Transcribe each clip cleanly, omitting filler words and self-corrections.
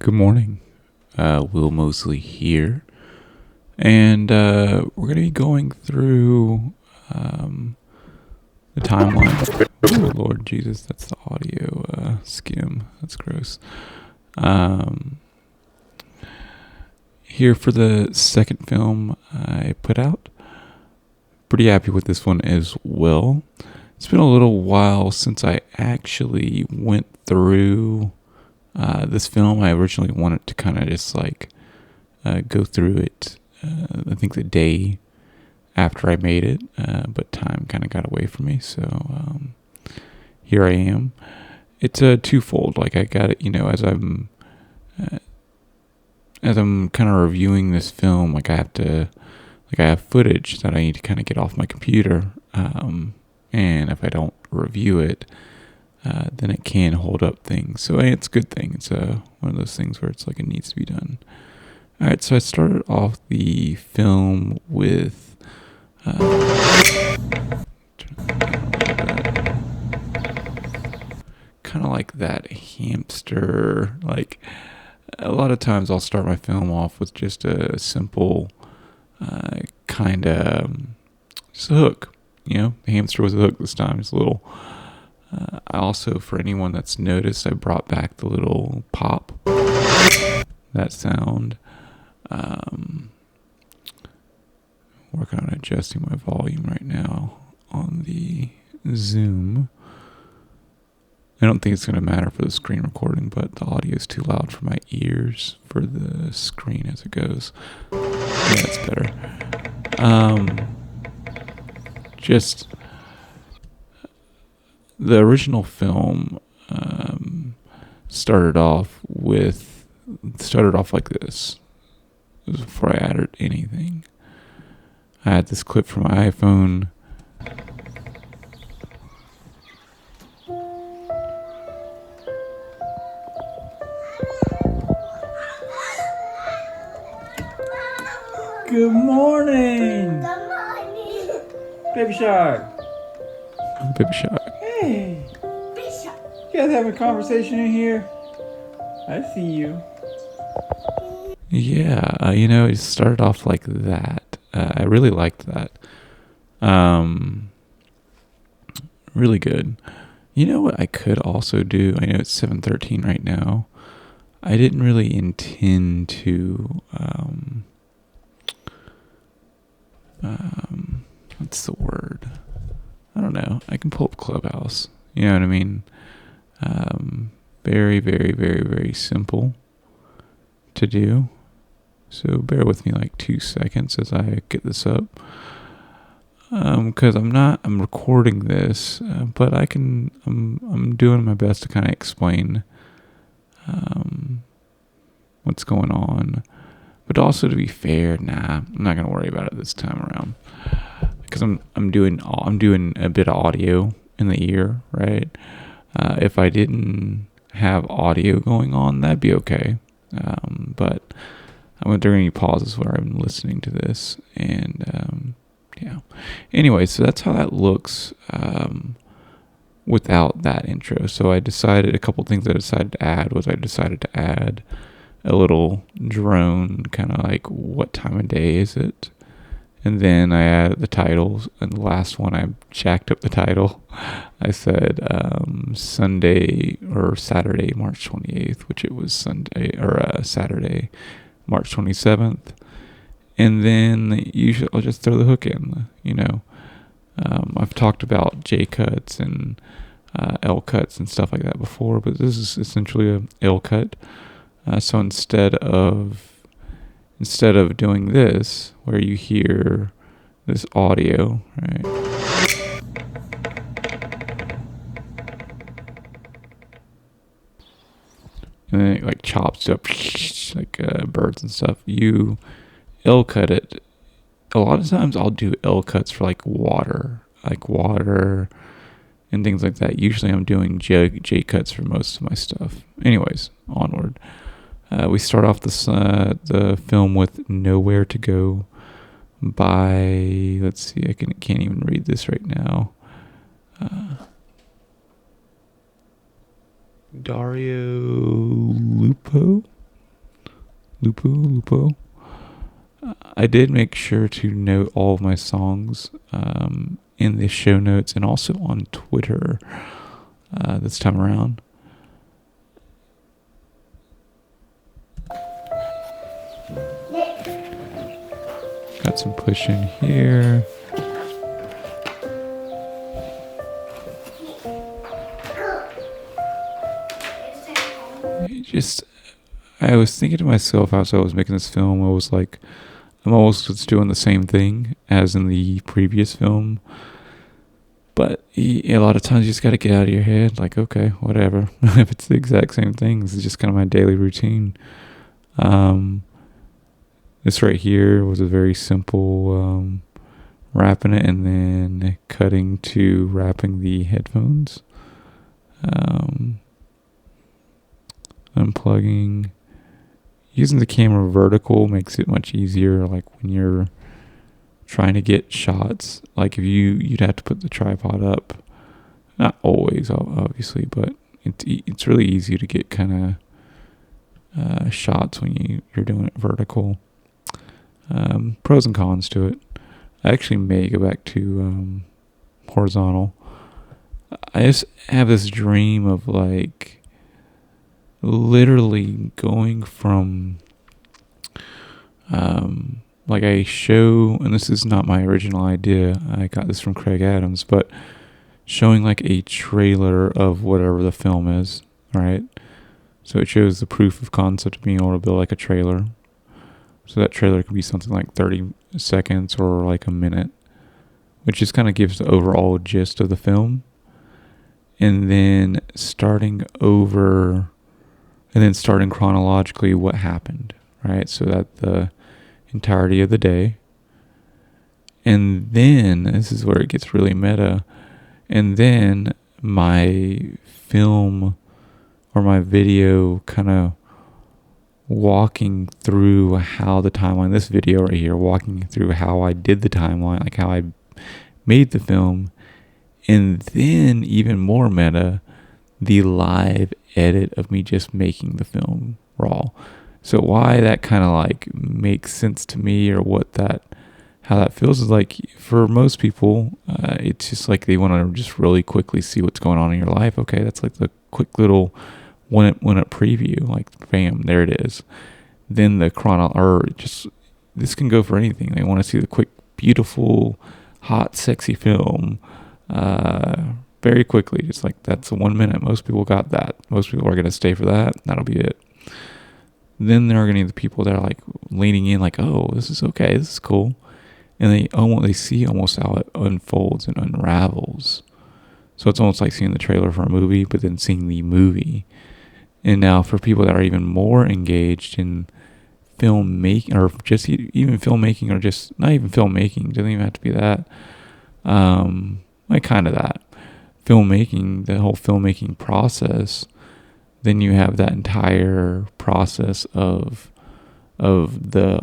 Good morning. Will Mosley here. And we're going to be going through the timeline. Oh, Lord Jesus, that's the audio skim. That's gross. Here for the second film I put out. Pretty happy with this one as well. It's been a little while since I actually went through this film. I originally wanted to kind of just go through it, I think the day after I made it, but time kind of got away from me. So here I am. It's a twofold. I got it, as I'm kind of reviewing this film, I have footage that I need to kind of get off my computer. And if I don't review it, then it can hold up things. So it's a good thing. It's one of those things where it's it needs to be done. All right, so I started off the film with kind of like that hamster. A lot of times I'll start my film off with just a simple kind of just a hook. The hamster was a hook this time. It's a little. I also, for anyone that's noticed, I brought back the little pop, that sound. Working on adjusting my volume right now on the Zoom. I don't think it's going to matter for the screen recording, but the audio is too loud for my ears for the screen as it goes. Yeah, it's better. Just the original film started off like this. It was before I added anything. I had this clip from my iPhone. Good morning. Good morning. Baby Shark. Baby Shark. Hey. Baby Shark. You guys having a conversation in here? I see you. Yeah, it started off like that. I really liked that. Really good. You know what I could also do? I know it's 7:13 right now. I didn't really intend to, what's the word? I don't know. I can pull up Clubhouse. You know what I mean? Very, very, very, very simple to do. So bear with me 2 seconds as I get this up. Because I'm recording this, but I'm doing my best to kind of explain, what's going on. But also, to be fair, I'm not going to worry about it this time around. Because I'm doing a bit of audio in the ear, right? If I didn't have audio going on, that'd be okay. But I went through any pauses where I'm listening to this, and yeah. Anyway, so that's how that looks without that intro. So a couple things I decided to add was I decided to add a little drone, kind of what time of day is it? And then I added the titles, and the last one I jacked up the title. I said Sunday or Saturday, March 28th, which it was Saturday, March 27th. And then I'll just throw the hook in, I've talked about J cuts and L cuts and stuff like that before, but this is essentially a L cut. So instead of doing this, where you hear this audio, right? And then it chops up birds and stuff. You L cut it. A lot of times I'll do L cuts for water and things like that. Usually I'm doing J cuts for most of my stuff. Anyways, onward. We start off the film with Nowhere to Go by, let's see, I can't even read this right now. Dario Lupo? Lupo. I did make sure to note all of my songs in the show notes and also on Twitter this time around. Got some push in here. I was thinking to myself as I was making this film, I was like, I'm almost just doing the same thing as in the previous film. But a lot of times you just got to get out of your head. Like, okay, whatever. If it's the exact same thing, this is just kind of my daily routine. This right here was a very simple wrapping it and then cutting to wrapping the headphones. Unplugging. Using the camera vertical makes it much easier, like when you're trying to get shots. Like if you'd have to put the tripod up, not always obviously, but it's really easy to get kind of shots when you're doing it vertical. Pros and cons to it. I actually may go back to horizontal. I just have this dream of like literally going from like a show, and this is not my original idea, I got this from Craig Adams, but showing like a trailer of whatever the film is, right? So it shows the proof of concept of being able to build like a trailer. So that trailer could be something like 30 seconds or like a minute, which just kind of gives the overall gist of the film. And then starting chronologically what happened, right? So that the entirety of the day. And then, this is where it gets really meta, and then my film or my video kind of walking through how the timeline, this video right here, walking through how I did the timeline, like how I made the film, and then even more meta, the live edit of me just making the film raw. So why that kind of like makes sense to me, or how that feels, is like for most people, it's just like they want to just really quickly see what's going on in your life. Okay, that's like the quick little 1 minute preview, like bam, there it is. Then the this can go for anything. They want to see the quick, beautiful, hot, sexy film very quickly. Just like that's 1 minute. Most people got that. Most people are going to stay for that. That'll be it. Then there are going to be the people that are like leaning in, like, oh, this is okay, this is cool, and they see almost how it unfolds and unravels. So it's almost like seeing the trailer for a movie, but then seeing the movie. And now for people that are even more engaged in filmmaking, or just even filmmaking, or just not even filmmaking, doesn't even have to be that. Like kind of that filmmaking, the whole filmmaking process. Then you have that entire process of the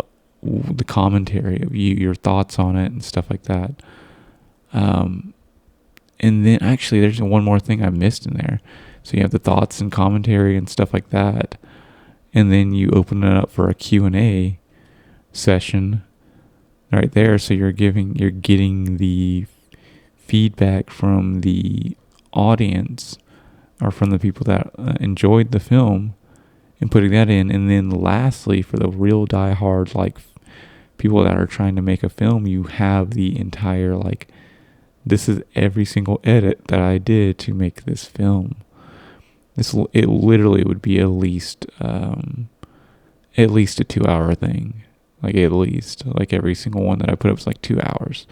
commentary of your thoughts on it and stuff like that. And then actually there's one more thing I missed in there. So you have the thoughts and commentary and stuff like that. And then you open it up for a Q&A session right there. So you're getting the feedback from the audience, or from the people that enjoyed the film, and putting that in. And then lastly, for the real diehards, like people that are trying to make a film, you have the entire, like, this is every single edit that I did to make this film. It literally would be at least a 2-hour thing. Like at least, like every single one that I put up was like 2 hours.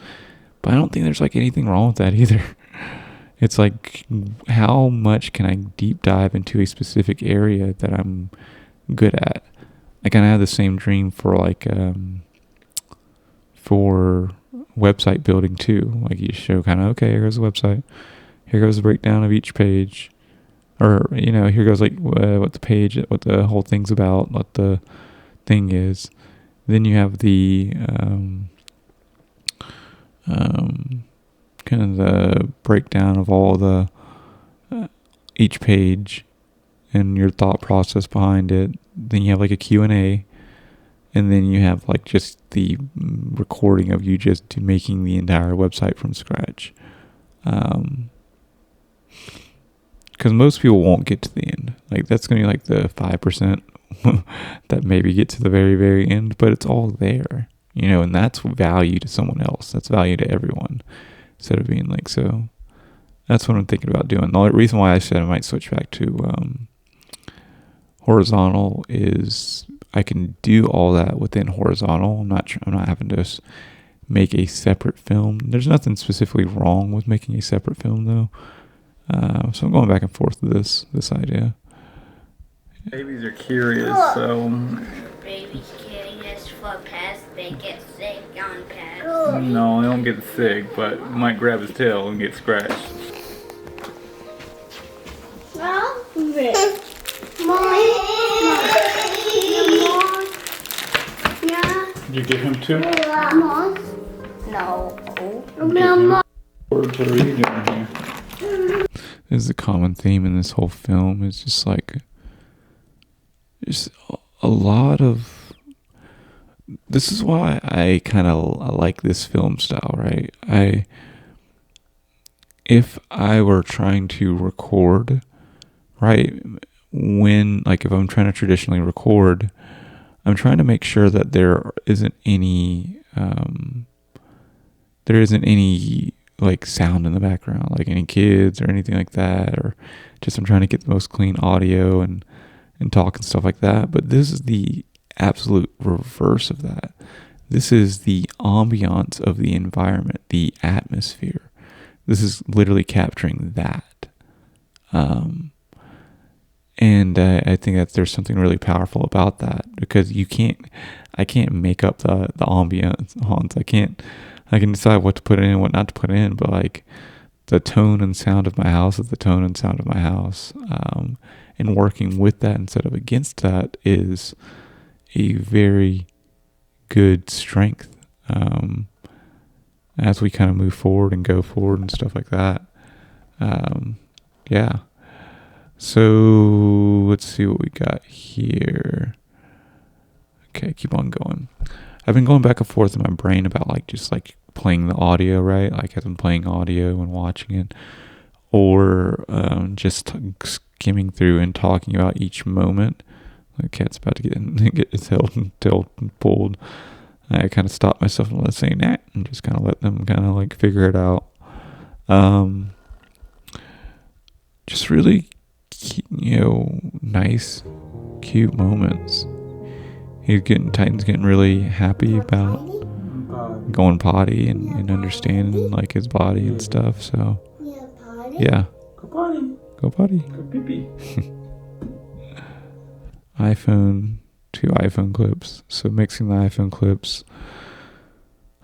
But I don't think there's like anything wrong with that either. It's like, how much can I deep dive into a specific area that I'm good at? I kind of have the same dream for like, for website building too. Like you show kind of, okay, here goes the website. Here goes the breakdown of each page. Or, here goes like what the whole thing's about, what the thing is. Then you have the, kind of the breakdown of all the each page and your thought process behind it. Then you have like a Q&A, And then you have like just the recording of you just making the entire website from scratch. Because most people won't get to the end. Like that's going to be like the 5% that maybe get to the very, very end, but it's all there, and that's value to someone else. That's value to everyone. Instead of being like, so that's what I'm thinking about doing. The reason why I said I might switch back to horizontal is I can do all that within horizontal. I'm not having to make a separate film. There's nothing specifically wrong with making a separate film though. So I'm going back and forth with this idea. Babies are curious, so. Babies curious for pets, they get sick on pets. No, they don't get sick, but might grab his tail and get scratched. Did you get him too? No. What are you doing here? This is a common theme in this whole film. It's just like, there's a lot of. This is why I kind of like this film style, right? If I were trying to record, right, if I'm trying to traditionally record, I'm trying to make sure that there isn't any like sound in the background, like any kids or anything like that, or just I'm trying to get the most clean audio and talk and stuff like that. But this is the absolute reverse of that. This is the ambiance of the environment, the atmosphere. This is literally capturing that. And I think that there's something really powerful about that, because I can't make up the ambiance. I can decide what to put in and what not to put in, but like the tone and sound of my house is the tone and sound of my house. And working with that instead of against that is a very good strength as we kind of move forward and go forward and stuff like that. Yeah. So let's see what we got here. Okay, keep on going. I've been going back and forth in my brain about like just like playing the audio, right? Like as I'm playing audio and watching it, or just skimming through and talking about each moment. The cat's about to get its tail pulled. I kind of stopped myself from saying that and just kind of let them kind of like figure it out. Just really, nice, cute moments. Titan's getting really happy about going potty and understanding like his body and stuff. So yeah, go potty. Go pee-pee. Two iPhone clips. So mixing the iPhone clips.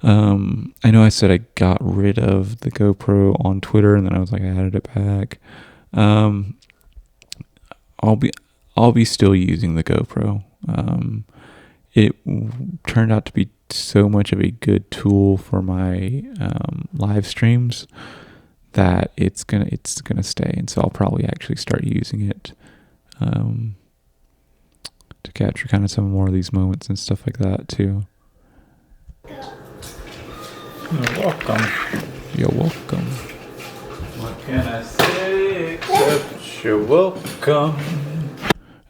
I know I said I got rid of the GoPro on Twitter, and then I was like, I added it back. I'll be still using the GoPro. It turned out to be so much of a good tool for my live streams that it's gonna stay, and so I'll probably actually start using it to capture kind of some more of these moments and stuff like that too. You're welcome. You're welcome. What can I say except you're welcome?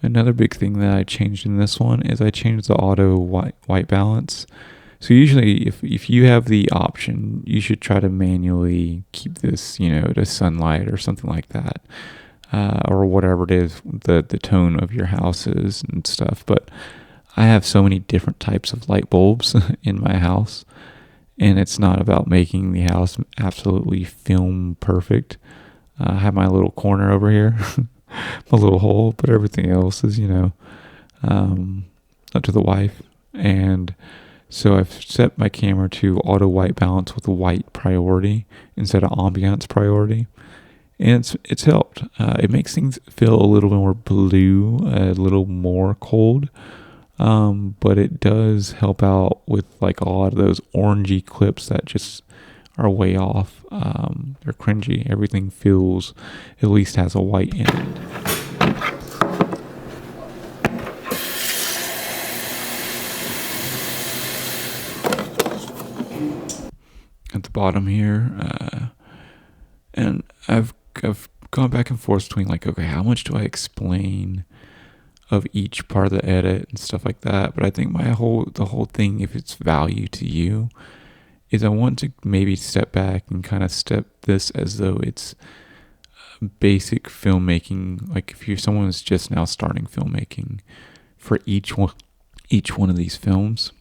Another big thing that I changed in this one is I changed the auto white balance. So usually if you have the option, you should try to manually keep this, to sunlight or something like that. Or whatever it is, the tone of your house is and stuff. But I have so many different types of light bulbs in my house, and it's not about making the house absolutely film perfect. I have my little corner over here, my little hole, but everything else is, up to the wife. And so I've set my camera to auto white balance with white priority instead of ambiance priority. And it's helped. It makes things feel a little more blue, a little more cold. But it does help out with like a lot of those orangey clips that just are way off. They're cringy. Everything feels, at least has a white in it. bottom here, and I've gone back and forth between like, okay, how much do I explain of each part of the edit and stuff like that? But I think the whole thing, if it's value to you, is I want to maybe step back and kind of step this as though it's basic filmmaking. Like if you're someone who's just now starting filmmaking, for each one of these films,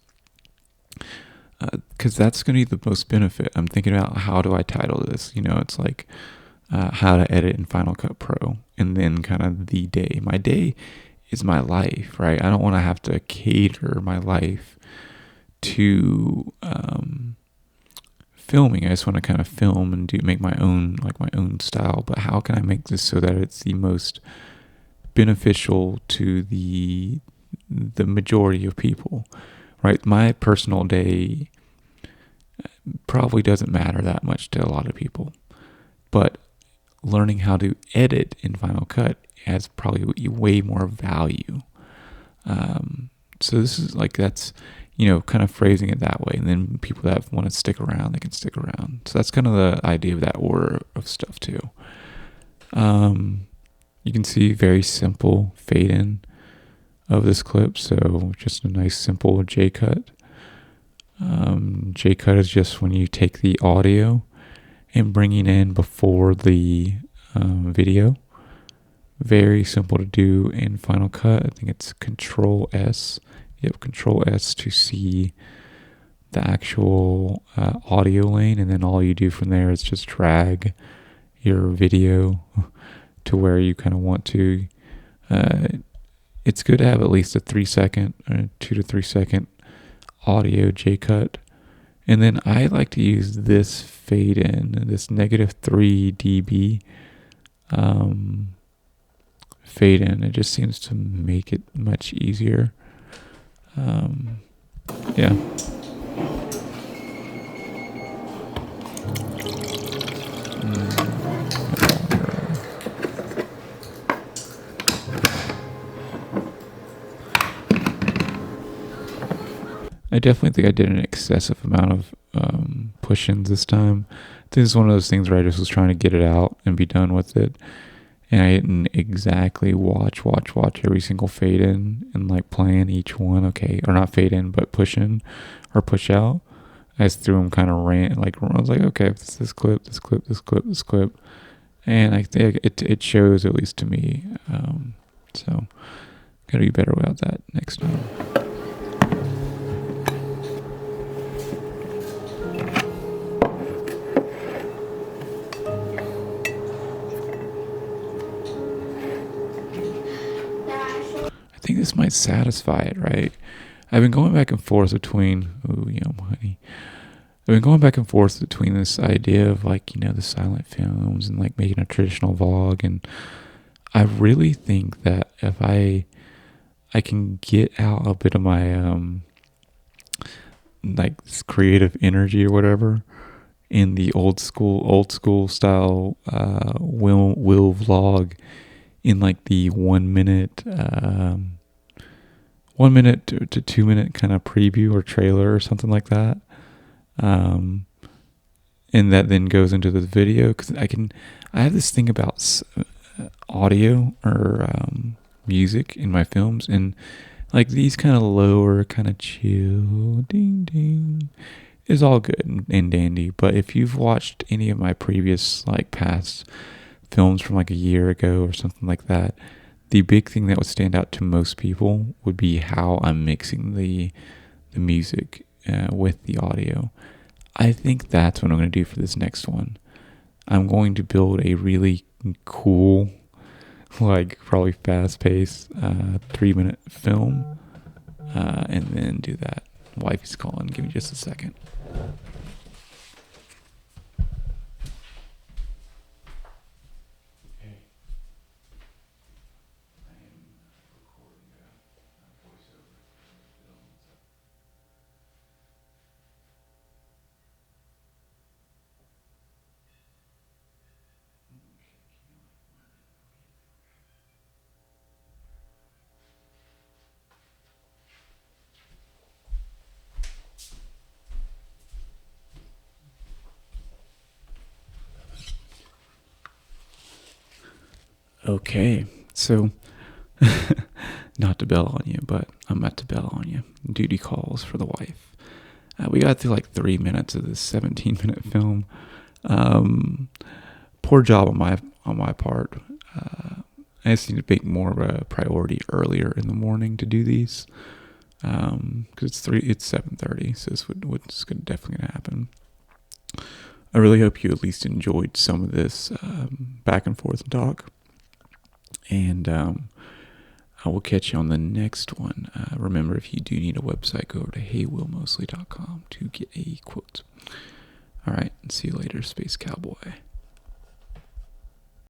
because that's going to be the most benefit. I'm thinking about, how do I title this? It's like how to edit in Final Cut Pro, and then kind of the day. My day is my life, right? I don't want to have to cater my life to filming. I just want to kind of film and make my own style. But how can I make this so that it's the most beneficial to the majority of people, right? My personal day probably doesn't matter that much to a lot of people, but learning how to edit in Final Cut has probably way more value. So this is like, that's, kind of phrasing it that way. And then people that want to stick around, they can stick around. So that's kind of the idea of that order of stuff too. You can see very simple fade in of this clip. So just a nice simple J cut. J cut is just when you take the audio and bringing in before the video. Very simple to do in Final Cut. I think it's Control S. Yep, Control S to see the actual audio lane, and then all you do from there is just drag your video to where you kind of want to. It's good to have at least a 3-second or 2 to 3 second audio J cut. And then I like to use this fade in, this -3 dB fade in. It just seems to make it much easier. Yeah. I definitely think I did an excessive amount of push-ins this time. I think this is one of those things where I just was trying to get it out and be done with it. And I didn't exactly watch every single fade in and like plan each one. Okay, or not fade in, but push in or push out. I just threw them kind of I was like, okay, it's this clip, and I think it shows, at least to me. So gotta be better about that next time. I think this might satisfy it, right? I've been going back and forth between, honey. I've been going back and forth between this idea of like, the silent films and like making a traditional vlog. And I really think that if I can get out a bit of my, like this creative energy or whatever in the old school style, will vlog in like the 1 minute, 1 minute to 2 minute kind of preview or trailer or something like that. And that then goes into the video, because I have this thing about audio or music in my films, and like these kind of lower, kind of chill, ding ding, is all good and dandy. But if you've watched any of my previous like past films from like a year ago or something like that, the big thing that would stand out to most people would be how I'm mixing the music with the audio. I think that's what I'm going to do for this next one. I'm going to build a really cool, like probably fast-paced 3-minute film, and then do that. Wifey's calling. Give me just a second. Okay, so not to bail on you, but I'm about to bail on you. Duty calls for the wife. We got through like 3 minutes of this 17-minute film. Poor job on my part. I just need to make more of a priority earlier in the morning to do these, because it's 7:30, so what's definitely gonna happen. I really hope you at least enjoyed some of this back and forth talk, and I will catch you on the next one. Remember, if you do need a website, go over to heywillmosley.com to get a quote. All right, see you later, Space Cowboy.